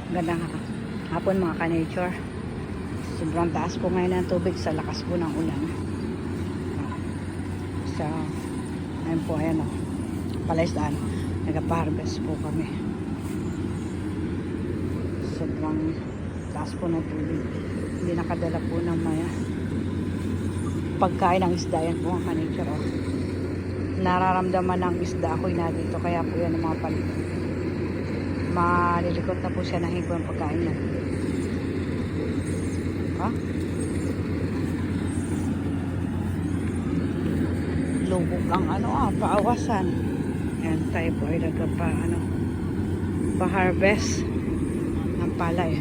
Gandang hapon mga ka-nature. Sobrang taas po ngayon ng tubig sa lakas po ng ulan. So, ayun po, ayan o. Palaisdaan. Nagpa-harvest po kami. Sobrang taas po ng tubig. Hindi nakadala po ng maya. Pagkain ng isda, yan po mga ka-nature o. Nararamdaman ng isda ako'y na dito. Kaya po yan ang mga paligid. Malilikot na po siya ng higong pagkain niya. Ha? Lubog ang paawasan. Yan tayo po ay pa-harvest ng palay.